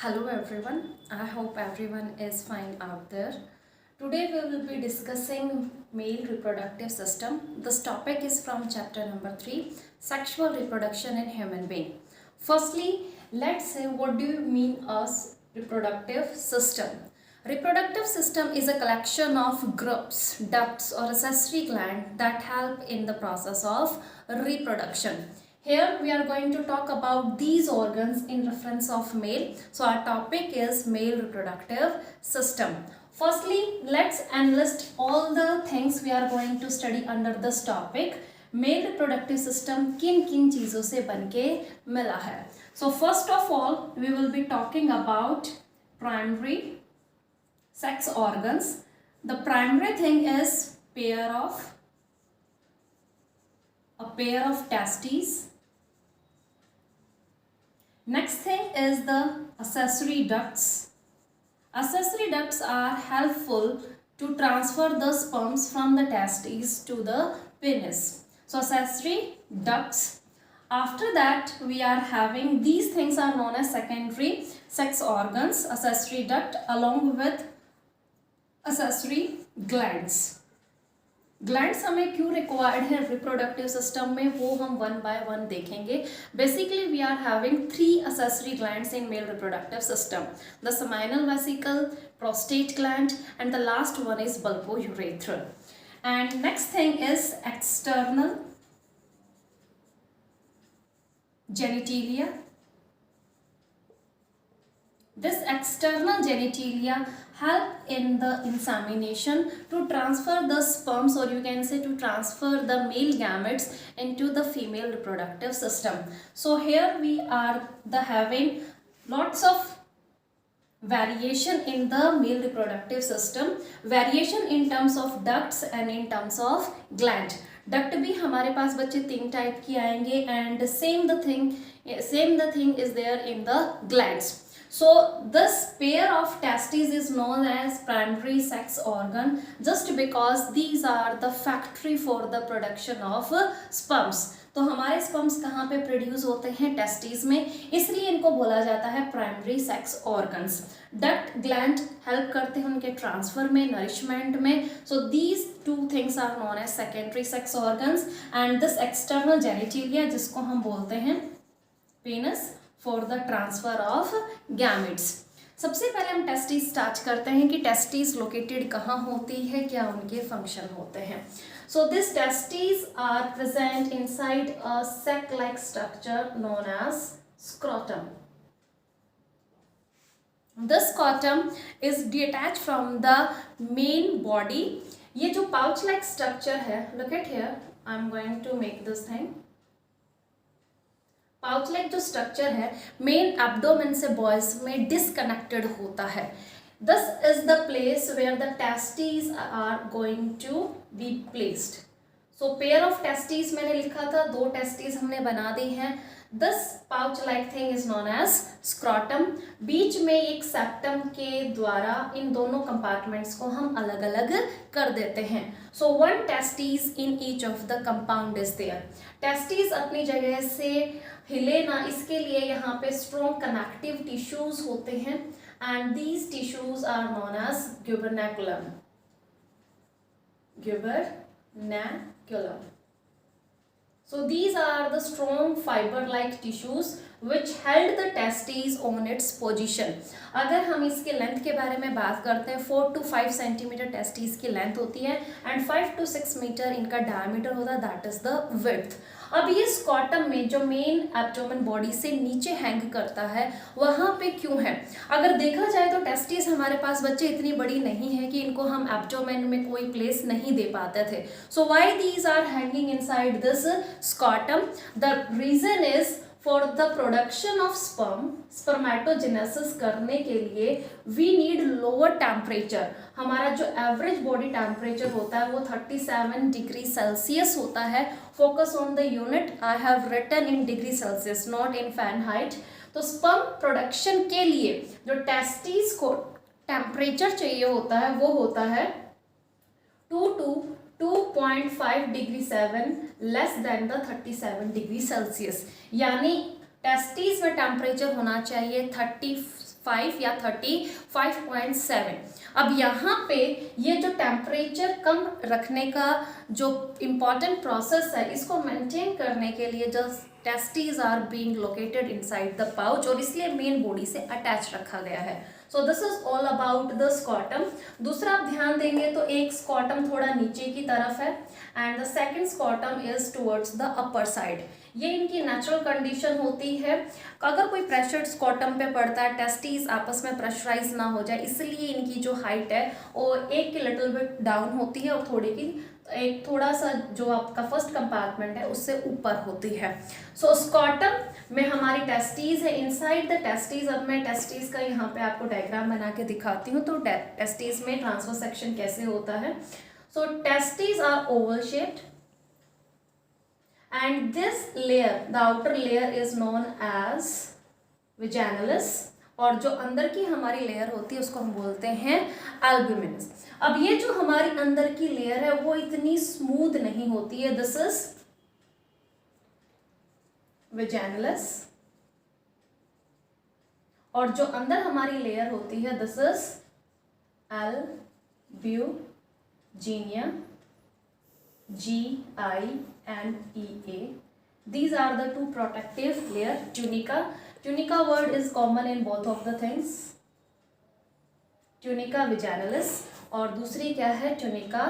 Hello everyone, I hope everyone is fine out there. Today we will be discussing male reproductive system. This topic is from chapter number 3, sexual reproduction in human being. Firstly, let's say what do you mean as reproductive system? Reproductive system is a collection of grubs, ducts or accessory glands that help in the process of reproduction. Here we are going to talk about these organs in reference of male. So our topic is male reproductive system. Firstly, let's enlist all the things we are going to study under this topic. Male reproductive system किन किन चीज़ों से बनके मिला है. So first of all we will be talking about primary sex organs. The primary thing is a pair of testes. Next thing is the accessory ducts. Accessory ducts are helpful to transfer the sperms from the testes to the penis. So accessory ducts. After that we are having these things are known as secondary sex organs, accessory duct along with accessory glands. Glands हमें क्यों required है reproductive system में, वो हम one by one देखेंगे. Basically we are having 3 accessory glands in male reproductive system: the seminal vesicle, prostate gland, and the last one is bulbourethral. And next thing is external genitalia. This external genitalia help in the insemination to transfer the sperms, or you can say to transfer the male gametes into the female reproductive system. So here we are having lots of variation in the male reproductive system, variation in terms of ducts and in terms of gland. Duct भी हमारे पास बच्चे 3 type की आएंगे and same the thing is there in the glands. So this pair of testes is known as primary sex organ just because these are the factory for the production of sperms. तो हमारे sperms कहाँ पे produce होते हैं? Testis में, इसलिए इनको बोला जाता है primary sex organs. Duct gland help करते हैं उनके ट्रांसफर में, नरिशमेंट में. So these 2 things are known as secondary sex organs and this external genitalia जिसको हम बोलते हैं penis for the transfer of gametes. सबसे पहले हम टेस्टिस स्टार्ट करते हैं कि टेस्टिस लोकेटेड कहाँ होती है, क्या उनके फंक्शन होते हैं. So these testes are present inside a sac-like structure known as scrotum. The scrotum is detached from the main body. ये जो pouch-like structure है, look at here. I'm going to make this thing. Pouch like जो structure है main abdomen से boys में disconnected होता है. This is the place where the testis are going to be placed. So pair of testis मैंने लिखा था, 2 testis हमने बना दी हैं. This pouch like thing is known as scrotum. बीच में एक सेप्टम के द्वारा इन दोनों कंपार्टमेंट्स को हम अलग अलग कर देते हैं. So 1 testis in each of the compound is there. Testis अपनी जगह से हिले ना, इसके लिए यहाँ पे स्ट्रॉन्ग कनेक्टिव टिश्यूज होते हैं and these tissues are known as gubernaculum. So these are the strong fiber-like tissues which held the testes on its position. अगर हम इसके लेंथ के बारे में बात करते हैं 4 to 5 सेंटीमीटर टेस्टिस की लेंथ होती है एंड 5 to 6 मीटर इनका डायमीटर होता है, दैट इज द विड्थ. अब ये स्कॉटम में जो मेन एब्डोमेन बॉडी से नीचे हैंग करता है वहाँ पे क्यों है? अगर देखा जाए तो टेस्टिस हमारे पास बच्चे इतनी बड़ी नहीं है कि इनको हम एब्डोमेन में कोई प्लेस नहीं दे पाते थे. So why these are hanging inside this scrotum? The reason is for the production of sperm, spermatogenesis करने के लिए वी नीड लोअर टेम्परेचर. हमारा जो एवरेज बॉडी टेम्परेचर होता है वो 37 डिग्री सेल्सियस होता है. Focus on the unit, I have written in degree Celsius not in Fahrenheit. तो स्पर्म प्रोडक्शन के लिए जो टेस्टिस को टेम्परेचर चाहिए होता है वो होता है 2 to 2.5 degree 7 less than the 37 degree Celsius. यानी टेस्टिस में टेम्परेचर होना चाहिए 35 या 35.7। अब यहाँ पे ये जो टेम्परेचर कम रखने का जो इम्पॉर्टेंट प्रोसेस है, इसको मेंटेन करने के लिए जो testes are being located inside the pouch, और इसलिए मेन बॉडी से अटैच रखा गया है। So this is all about the scrotum. दूसरा आप ध्यान देंगे तो एक स्कॉटम थोड़ा नीचे की तरफ है and the second scrotum is towards the upper side. ये इनकी नेचुरल कंडीशन होती है। अगर कोई प्रेशर स्कॉटम पे पड़ता है, टेस्टीज आपस में प्रेशराइज ना हो जाए, इसलिए इनकी जो हाइट है वो एक की लिटिल बिट डाउन होती है और थोड़ी की एक थोड़ा सा जो आपका फर्स्ट कंपार्टमेंट है उससे ऊपर होती है। सो स्कॉटम में हमारी टेस्टीज है, इनसाइड द टेस्टीज। अब मैं टेस्टीज का यहाँ पे आपको डायग्राम बना के दिखाती हूँ तो टेस्टीज में ट्रांसफर सेक्शन कैसे होता है। So testes are oval shaped and this layer, the outer layer is known as vaginalus, और जो अंदर की हमारी लेयर होती है उसको हम बोलते हैं albuminous। अब ये जो हमारी अंदर की लेयर है वो इतनी स्मूथ नहीं होती है, दिस इज vaginalus, और जो अंदर हमारी लेयर होती है this is albuginia, G-I-N-E-A. These are the two protective layer. Tunica. Tunica word is common in both of the things. Tunica vaginalis और दूसरी क्या है, Tunica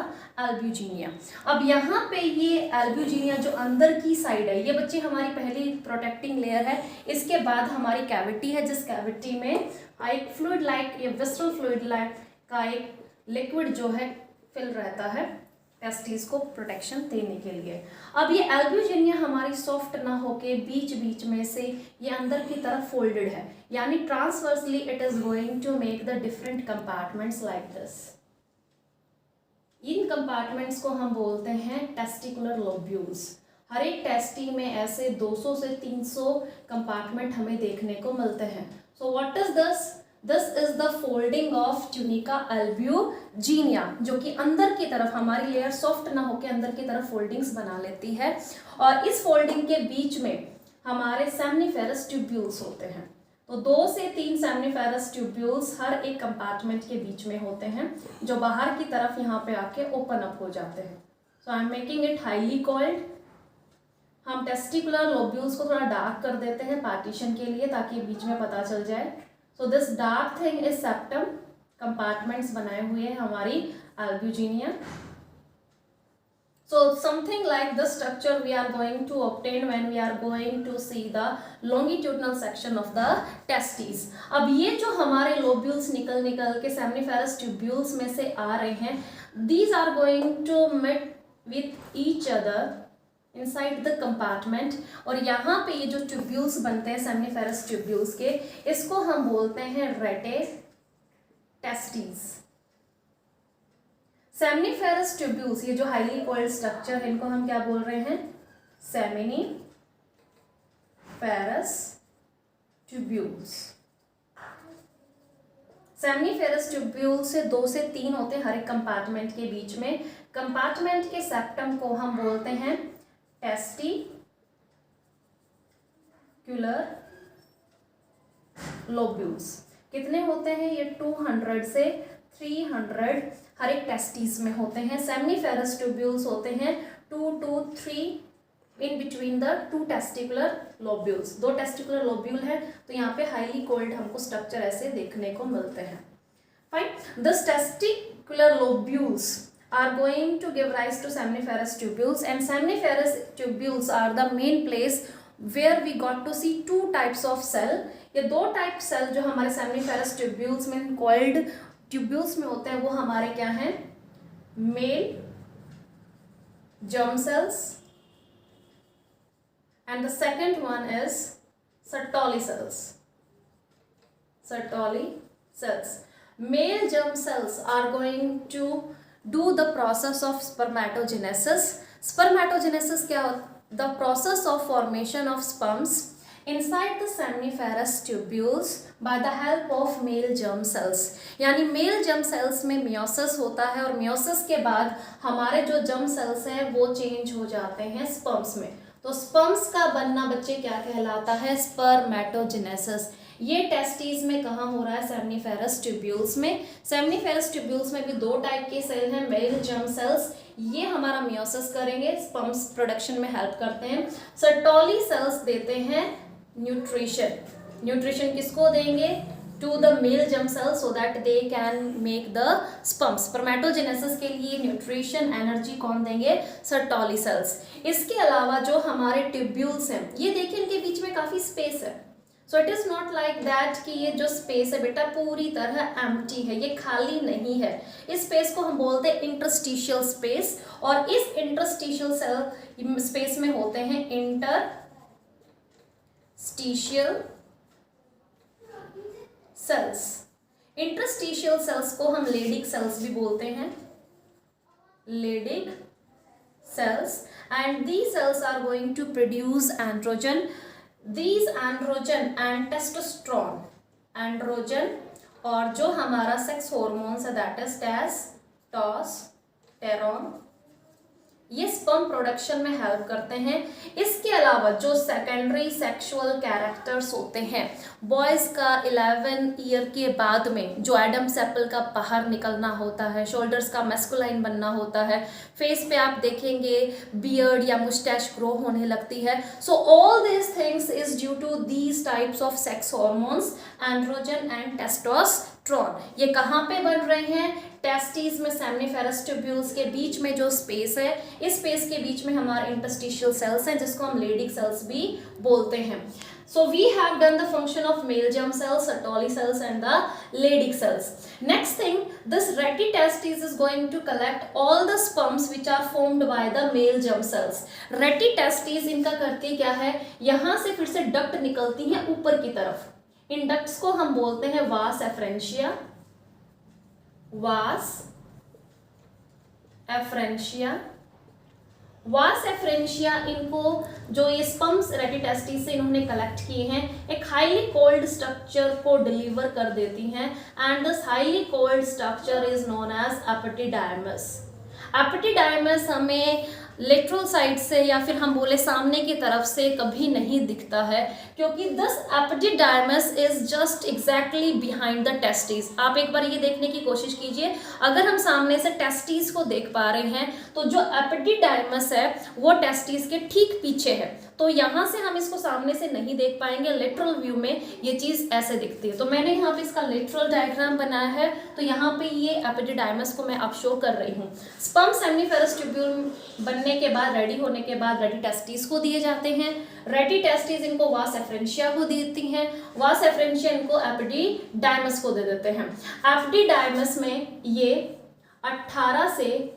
albuginea। अब यहाँ पे ये albuginea जो अंदर की साइड है, ये बच्चे हमारी पहली प्रोटेक्टिंग लेयर है। इसके बाद हमारी कैविटी है, जिस कैविटी में एक फ्लूइड लाइक या विस्ट्रल फ्लूइड लाइक का एक लिक्विड जो है फिल रहता है टेस्टीज को प्रोटेक्शन देने के लिए। अब ये एल्ब्यूजिनिया हमारी सॉफ्ट ना होके बीच बीच में से ये अंदर की तरफ फोल्डेड है, यानी transversely it is going to make the different compartments like this. इन कंपार्टमेंट्स को हम बोलते हैं टेस्टिकुलर लोब्यूल्स। हर एक टेस्टी में ऐसे 200 से 300 कंपार्टमेंट हमें देखने को मिलते हैं। So what is this? This is the folding of tunica albuginea, जो कि अंदर की तरफ हमारी लेयर सॉफ्ट ना होकर अंदर की तरफ फोल्डिंग्स बना लेती है, और इस फोल्डिंग के बीच में हमारे सेमनीफेरस ट्यूब्यूल्स होते हैं। तो 2 से 3 सेमनीफेरस ट्यूब्यूल्स हर एक कंपार्टमेंट के बीच में होते हैं, जो बाहर की तरफ यहाँ पे आके ओपन अप हो जाते हैं। So I am making it highly coiled. हम टेस्टिकुलर लोब्यूल्स को थोड़ा डार्क कर देते हैं पार्टीशन के लिए, ताकि बीच में पता चल जाए। So this dark thing is septum, compartments बनाए हुए हैं हमारी albuginia. So something like this structure we are going to obtain when we are going to see the longitudinal section of the testes. अब ये जो हमारे lobules निकल के seminiferous tubules में से आ रहे हैं, these are going to meet with each other inside the compartment, और यहाँ पे ये जो ट्यूब्यूल्स बनते हैं सेमनीफेरस ट्यूब्यूल्स के, इसको हम बोलते हैं रेटे टेस्टीज। सेमनीफेरस ट्यूब्यूल्स, ये जो हाईली कॉइल्ड स्ट्रक्चर है, इनको हम क्या बोल रहे हैं? Seminiferous tubules. सेमनीफेरस ट्यूब्यूल से 2 से 3 होते हैं हर एक कंपार्टमेंट के बीच में। कंपार्टमेंट के सेप्टम को हम बोलते हैं टेस्टिकुलर लोब्यूल्स। कितने होते हैं ये? 200 से 300 हर एक टेस्टिस में होते हैं। सेमनीफेरस ट्यूब्यूल्स होते हैं 2 to 3 in between the 2 testicular lobules. 2 testicular lobule है तो यहाँ पे हाईली कोल्ड हमको स्ट्रक्चर ऐसे देखने को मिलते हैं। Fine, this testicular lobules are going to give rise to seminiferous tubules, and seminiferous tubules are the main place where we got to see 2 types of cell। ये 2 टाइप सेल जो हमारे seminiferous tubules में coiled tubules में होते हैं वो हमारे क्या हैं? Male germ cells and the second one is Sertoli cells। Sertoli cells, male germ cells are going to do the process of spermatogenesis। Spermatogenesis क्या होता? The process of formation of sperms inside the seminiferous tubules by the help of male germ cells। यानी mail germ cells में meiosis होता है, और meiosis के बाद हमारे जो germ cells हैं वो चेंज हो जाते हैं sperms में। तो sperms का बनना बच्चे क्या कहलाता है? Spermatogenesis। ये टेस्टिस में कहाँ हो रहा है? सेमनीफेरस ट्यूब्यूल्स में। सेमनीफेरस ट्यूब्यूल्स में भी दो टाइप के सेल हैं, मेल जर्म सेल्स, ये हमारा मियोसिस करेंगे, स्पर्म्स प्रोडक्शन में हेल्प करते हैं। सर्टोली सेल्स देते हैं न्यूट्रिशन। न्यूट्रिशन किसको देंगे? to the male germ cells so that they can make the sperms. Spermatogenesis के लिए न्यूट्रिशन एनर्जी कौन देंगे? Sertoli cells. इसके अलावा जो हमारे ट्यूब्यूल्स हैं, ये देखिए इनके बीच में काफी स्पेस है। So it is not like that कि ये जो स्पेस है बेटा पूरी तरह एम्प्टी है, ये खाली नहीं है। इस स्पेस को हम बोलते हैं इंटरस्टिशियल स्पेस, और इस इंटरस्टिशियल सेल स्पेस में होते हैं इंटरस्टिशियल सेल्स। इंटरस्टिशियल सेल्स को हम लेडिक सेल्स भी बोलते हैं, Leydig cells, and these cells are going to produce androgen. These androgen and testosterone, androgen और जो हमारा सेक्स हॉर्मोन्स है दैट इज टेस्टोस्टेरोन, ये स्पर्म प्रोडक्शन में हेल्प करते हैं। इसके अलावा जो सेकेंडरी सेक्सुअल कैरेक्टर्स होते हैं, बॉयज का 11 ईयर के बाद में जो एडम सेपल का बाहर निकलना होता है, शोल्डर्स का मैस्कुलाइन बनना होता है, फेस पे आप देखेंगे बियर्ड या मुस्टैच ग्रो होने लगती है। So all this things is due to these types of sex hormones, androgen and testosterone. ये कहाँ पे बन रहे हैं? टेस्टिस में, सेमनीफेरस ट्यूब्यूल्स के बीच में जो स्पेस है, इस स्पेस के बीच में हमारे इंटरस्टिशियल सेल्स हैं जिसको हम लेडिक सेल्स भी बोलते हैं। So we have done the function of male germ cells, Sertoli cells and the Leydig cells. Next thing, this ratty testis is going to collect all the sperms which are formed by the male germ cells. Ratty testis इनका करती क्या है? यहाँ से फिर से duct निकलती हैं ऊपर की तरफ। इन डक्ट्स को हम बोलते हैं वास एफ्रेंशिया, वास एफ्रेंशिया। वास एफ्रेंशिया इनको जो ये स्पर्म्स रेटी टेस्टिस से इन्होंने कलेक्ट किए हैं, एक हाईली कोल्ड स्ट्रक्चर को डिलीवर कर देती हैं, and this highly coiled structure is known as epididymis. Epididymis हमें लेटरल साइड से या फिर हम बोले सामने की तरफ से कभी नहीं दिखता है, क्योंकि this epididymis is just exactly behind the testis. आप एक बार ये देखने की कोशिश कीजिए, अगर हम सामने से टेस्टिस को देख पा रहे हैं तो जो एपिडिडाइमस है वो टेस्टिस के ठीक पीछे है, तो यहाँ से हम इसको सामने से नहीं देख पाएंगे। लेटरल व्यू में ये चीज़ ऐसे दिखती है। तो मैंने यहाँ पे इसका लेटरल डायग्राम बनाया है, तो यहाँ पे ये एपिडिडाइमस को मैं अब शो कर रही हूँ। स्पर्म सेमनीफेरस ट्यूब्यूल बनने के बाद, रेडी होने के बाद रेडी टेस्टिस को दिए जाते हैं। रेडी टेस्टिस इनको वास एफ्रेंशिया को देती हैं, वास एफ्रेंशिया इनको एपिडिडाइमस को दे देते हैं। एपिडिडाइमस में ये 18 से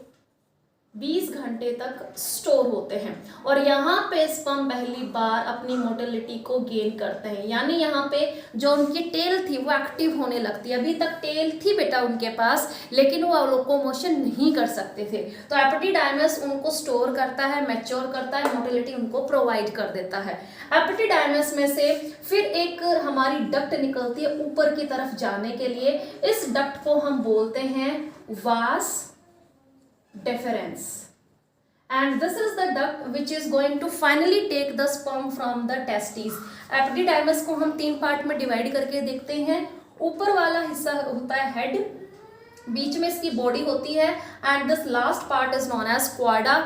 20 घंटे तक स्टोर होते हैं, और यहाँ पे स्पर्म पहली बार अपनी मोटिलिटी को गेन करते हैं, यानी यहाँ पे जो उनकी टेल थी वो एक्टिव होने लगती है। अभी तक टेल थी बेटा उनके पास, लेकिन वो लोकोमोशन नहीं कर सकते थे, तो एपिडिडाइमस उनको स्टोर करता है, मैच्योर करता है, मोटिलिटी उनको प्रोवाइड कर देता है। एपिडिडाइमस में से फिर एक हमारी डक्ट निकलती है ऊपर की तरफ जाने के लिए, इस डक्ट को हम बोलते हैं वास deferens, and this is the duct which is going to finally take the sperm from the testes. Epididymis को हम 3 पार्ट में डिवाइड करके देखते हैं। ऊपर वाला हिस्सा होता है हेड, बीच में इसकी बॉडी होती है, and this last part is known as cauda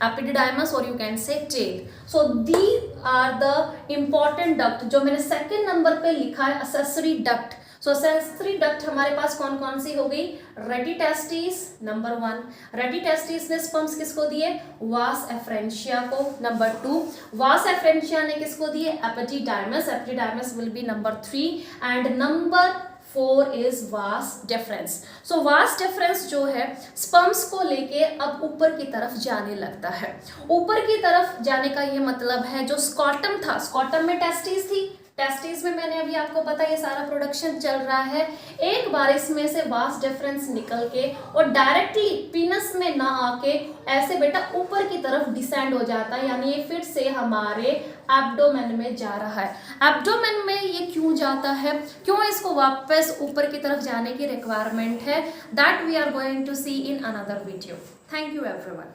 epididymis, or you can say tail. So these are the important duct जो मैंने सेकेंड नंबर पे लिखा है, accessory duct. So accessory duct हमारे पास कौन कौन सी हो गई? रेटी टेस्टिस नंबर 1, रेटी टेस्टिस ने स्पर्म्स किसको दिए? वास एफ्रेंशिया को। नंबर 2, वास एफ्रेंशिया ने किसको दिए? Epididymis, epididymis will be number 3, and number 4 is vas deferens. So vas deferens जो है स्पर्म्स को लेके अब ऊपर की तरफ जाने लगता है। ऊपर की तरफ जाने का ये मतलब है जो स्कॉटम था, स्कॉटम में टेस्टिस थी, टेस्टिस में मैंने अभी आपको पता ये सारा प्रोडक्शन चल रहा है, एक बार इसमें से वास डेफरेंस निकल के और डायरेक्टली पीनस में ना आके ऐसे बेटा ऊपर की तरफ डिसेंड हो जाता है, यानी ये फिर से हमारे एब्डोमेन में जा रहा है। एब्डोमेन में ये क्यों जाता है, क्यों इसको वापस ऊपर की तरफ जाने की रिक्वायरमेंट है, that we are going to see in another video. Thank you everyone.